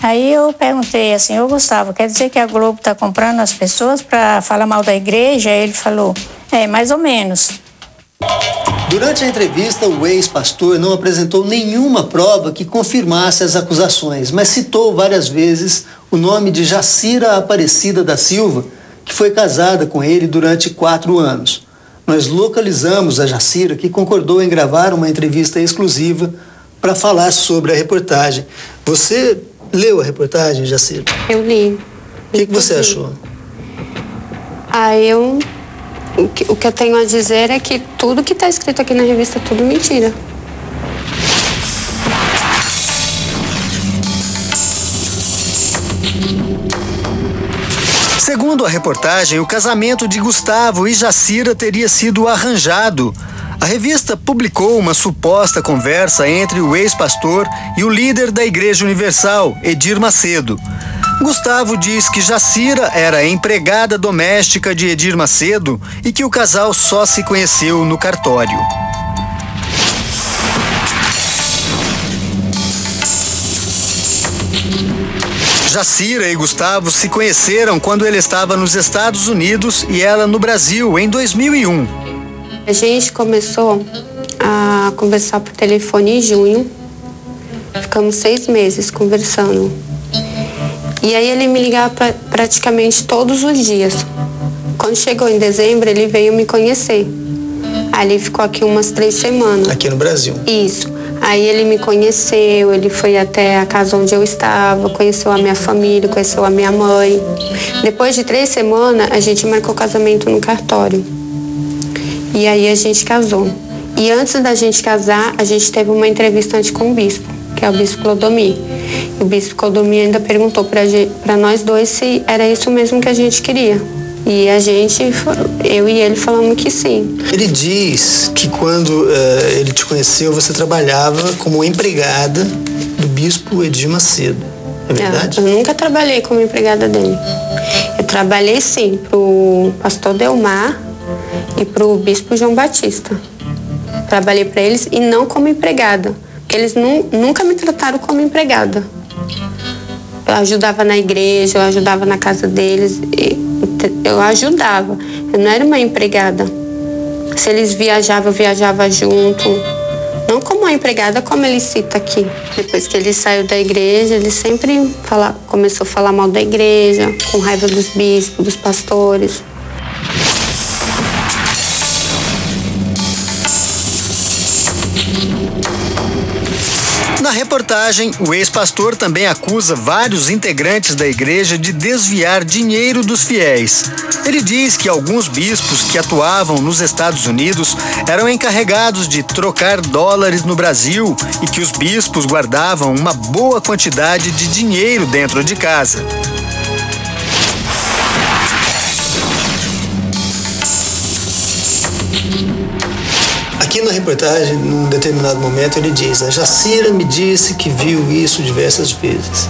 Aí eu perguntei assim, ô Gustavo, quer dizer que a Globo está comprando as pessoas para falar mal da igreja? Aí ele falou, mais ou menos. Durante a entrevista, o ex-pastor não apresentou nenhuma prova que confirmasse as acusações, mas citou várias vezes o nome de Jacira Aparecida da Silva, que foi casada com ele durante 4 anos. Nós localizamos a Jacira, que concordou em gravar uma entrevista exclusiva para falar sobre a reportagem. Você leu a reportagem, Jacira? Eu li. O que você achou? O que eu tenho a dizer é que tudo que está escrito aqui na revista é tudo mentira. Segundo a reportagem, o casamento de Gustavo e Jacira teria sido arranjado. A revista publicou uma suposta conversa entre o ex-pastor e o líder da Igreja Universal, Edir Macedo. Gustavo diz que Jacira era empregada doméstica de Edir Macedo e que o casal só se conheceu no cartório. Jacira e Gustavo se conheceram quando ele estava nos Estados Unidos e ela no Brasil, em 2001. A gente começou a conversar por telefone em junho. Ficamos 6 meses conversando. E aí ele me ligava praticamente todos os dias. Quando chegou em dezembro, ele veio me conhecer. Aí ele ficou aqui umas 3 semanas. Aqui no Brasil? Isso. Aí ele me conheceu, ele foi até a casa onde eu estava, conheceu a minha família, conheceu a minha mãe. Depois de 3 semanas, a gente marcou casamento no cartório. E aí a gente casou. E antes da gente casar, a gente teve uma entrevista antes com o bispo, que é o bispo Clodomir. O bispo Clodomir ainda perguntou para nós dois se era isso mesmo que a gente queria. E eu e ele falamos que sim. Ele diz que quando ele te conheceu, você trabalhava como empregada do bispo Edir Macedo. É verdade? Eu nunca trabalhei como empregada dele. Eu trabalhei sim pro pastor Delmar e pro bispo João Batista. Trabalhei para eles e não como empregada, porque eles nunca me trataram como empregada. Eu ajudava na igreja, eu ajudava na casa deles, eu ajudava. Eu não era uma empregada. Se eles viajavam, eu viajava junto. Não como uma empregada, como ele cita aqui. Depois que ele saiu da igreja, ele sempre começou a falar mal da igreja, com raiva dos bispos, dos pastores. Na reportagem, o ex-pastor também acusa vários integrantes da igreja de desviar dinheiro dos fiéis. Ele diz que alguns bispos que atuavam nos Estados Unidos eram encarregados de trocar dólares no Brasil e que os bispos guardavam uma boa quantidade de dinheiro dentro de casa. Aqui na reportagem, num determinado momento, ele diz: a Jacira me disse que viu isso diversas vezes.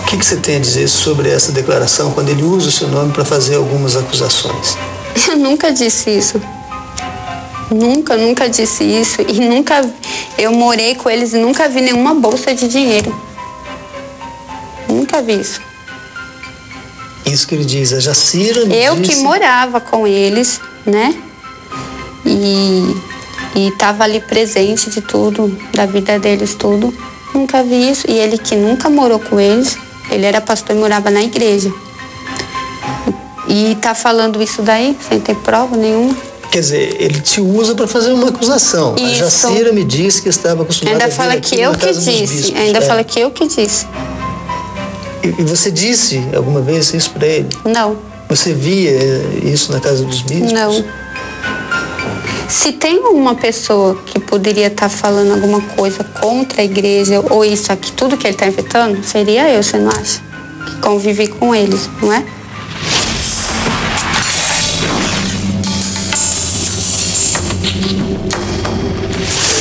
O que você tem a dizer sobre essa declaração quando ele usa o seu nome para fazer algumas acusações? Eu nunca disse isso. Nunca disse isso. E eu morei com eles e nunca vi nenhuma bolsa de dinheiro. Nunca vi isso. Isso que ele diz, a Jacira me Eu disse... que morava com eles, né? E estava ali presente de tudo, da vida deles, tudo. Nunca vi isso. E ele que nunca morou com eles, ele era pastor e morava na igreja. E tá falando isso daí, sem ter prova nenhuma. Quer dizer, ele te usa para fazer uma acusação. Isso. A Jacira me disse que estava acostumada Ainda a fala vir que aqui eu na que casa dos disse. bispos. Ainda fala que eu que disse. E você disse alguma vez isso para ele? Não. Você via isso na casa dos bispos? Não. Se tem uma pessoa que poderia estar falando alguma coisa contra a igreja ou isso aqui, tudo que ele está inventando, seria eu, você não acha? Que convivi com eles, não é?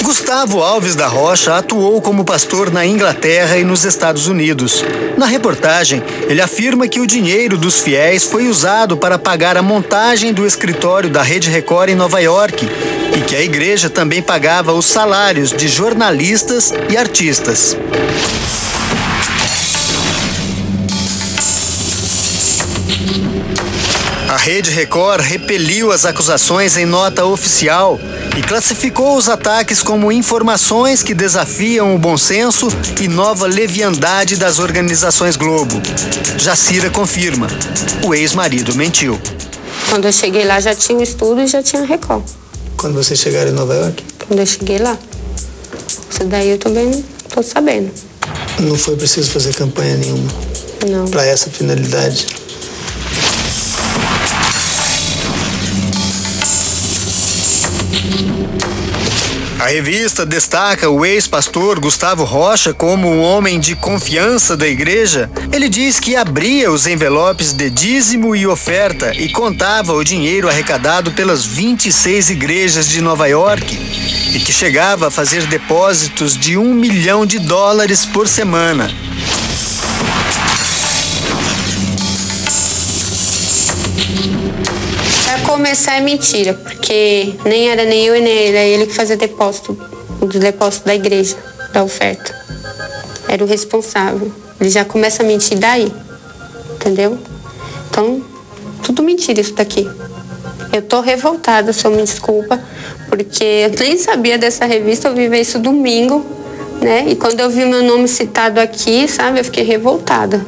Gustavo Alves da Rocha atuou como pastor na Inglaterra e nos Estados Unidos. Na reportagem, ele afirma que o dinheiro dos fiéis foi usado para pagar a montagem do escritório da Rede Record em Nova York e que a igreja também pagava os salários de jornalistas e artistas. Rede Record repeliu as acusações em nota oficial e classificou os ataques como informações que desafiam o bom senso e nova leviandade das organizações Globo. Jacira confirma: o ex-marido mentiu. Quando eu cheguei lá já tinha um estudo e já tinha Record. Quando vocês chegaram em Nova York? Quando eu cheguei lá. Isso daí eu também não tô sabendo. Não foi preciso fazer campanha nenhuma? Não. Para essa finalidade? A revista destaca o ex-pastor Gustavo Rocha como um homem de confiança da igreja. Ele diz que abria os envelopes de dízimo e oferta e contava o dinheiro arrecadado pelas 26 igrejas de Nova York e que chegava a fazer depósitos de $1 milhão por semana. Pra começar é mentira, porque nem era nem eu e nem ele, era ele que fazia depósito da igreja, da oferta. Era o responsável. Ele já começa a mentir daí, entendeu? Então, tudo mentira isso daqui. Eu tô revoltada, só me desculpa, porque eu nem sabia dessa revista, eu vi ver isso domingo, né? E quando eu vi meu nome citado aqui, sabe, eu fiquei revoltada.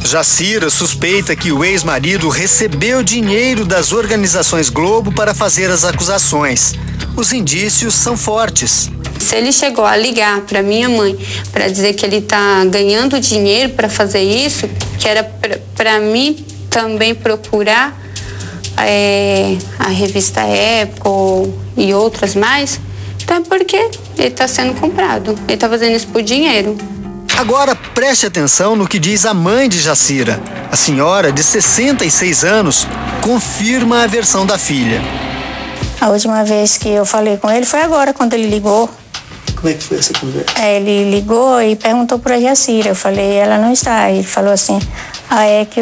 Jacira suspeita que o ex-marido recebeu dinheiro das organizações Globo para fazer as acusações. Os indícios são fortes. Se ele chegou a ligar para minha mãe para dizer que ele está ganhando dinheiro para fazer isso, que era para mim também procurar a revista Apple e outras mais, então é porque ele está sendo comprado. Ele está fazendo isso por dinheiro. Agora preste atenção no que diz a mãe de Jacira. A senhora, de 66 anos, confirma a versão da filha. A última vez que eu falei com ele foi agora, quando ele ligou. Como é que foi essa conversa? Ele ligou e perguntou para a Jacira. Eu falei, ela não está. Ele falou assim, é que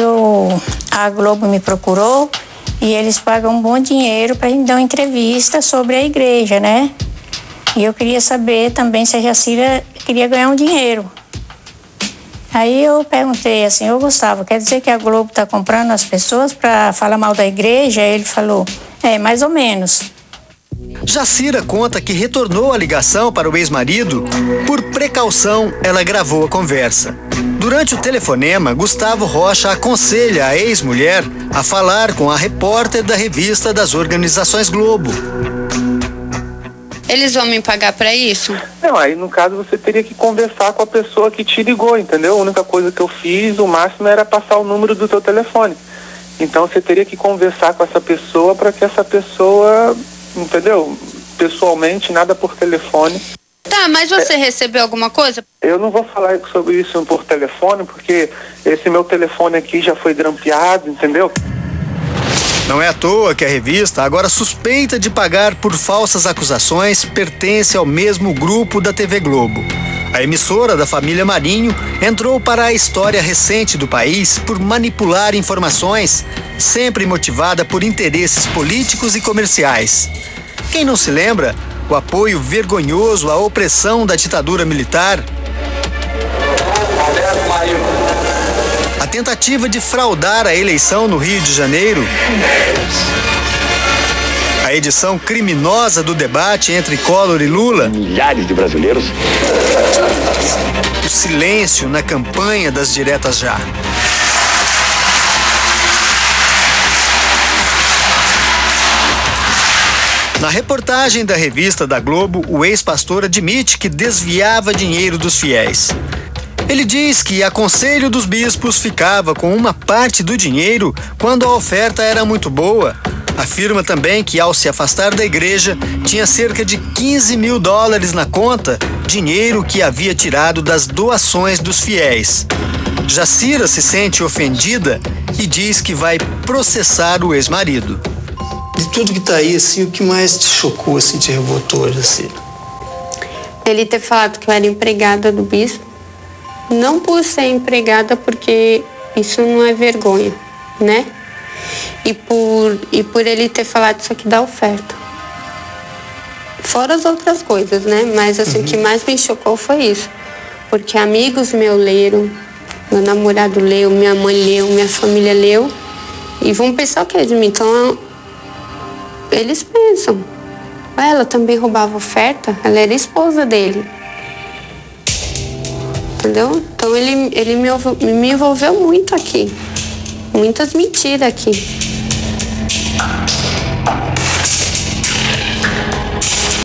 a Globo me procurou e eles pagam um bom dinheiro para a gente dar uma entrevista sobre a igreja, né? E eu queria saber também se a Jacira queria ganhar um dinheiro. Aí eu perguntei assim, ô Gustavo, quer dizer que a Globo está comprando as pessoas para falar mal da igreja? Ele falou, mais ou menos. Jacira conta que retornou a ligação para o ex-marido. Por precaução, ela gravou a conversa. Durante o telefonema, Gustavo Rocha aconselha a ex-mulher a falar com a repórter da revista das organizações Globo. Eles vão me pagar para isso? Não, aí no caso você teria que conversar com a pessoa que te ligou, entendeu? A única coisa que eu fiz, o máximo era passar o número do teu telefone. Então você teria que conversar com essa pessoa para que essa pessoa, entendeu? Pessoalmente, nada por telefone. Tá, mas você recebeu alguma coisa? Eu não vou falar sobre isso por telefone, porque esse meu telefone aqui já foi grampeado, entendeu? Não é à toa que a revista, agora suspeita de pagar por falsas acusações, pertence ao mesmo grupo da TV Globo. A emissora da família Marinho entrou para a história recente do país por manipular informações, sempre motivada por interesses políticos e comerciais. Quem não se lembra, o apoio vergonhoso à opressão da ditadura militar, a tentativa de fraudar a eleição no Rio de Janeiro, a edição criminosa do debate entre Collor e Lula, milhares de brasileiros, o silêncio na campanha das diretas já. Na reportagem da revista da Globo, o ex-pastor admite que desviava dinheiro dos fiéis. Ele diz que, a conselho dos bispos, ficava com uma parte do dinheiro quando a oferta era muito boa. Afirma também que, ao se afastar da igreja, tinha cerca de $15 mil na conta, dinheiro que havia tirado das doações dos fiéis. Jacira se sente ofendida e diz que vai processar o ex-marido. De tudo que tá aí, assim, o que mais te chocou, assim, te revoltou, Jacira? Ele ter falado que eu era empregada do bispo. Não por ser empregada, porque isso não é vergonha, né? E por ele ter falado isso aqui da oferta. Fora as outras coisas, né? Mas assim, o que mais me chocou foi isso. Porque amigos meus leram, meu namorado leu, minha mãe leu, minha família leu. E vão pensar o que de mim? Então, eles pensam. Ela também roubava oferta, ela era esposa dele. Entendeu? Então, ele me envolveu muito aqui. Muitas mentiras aqui.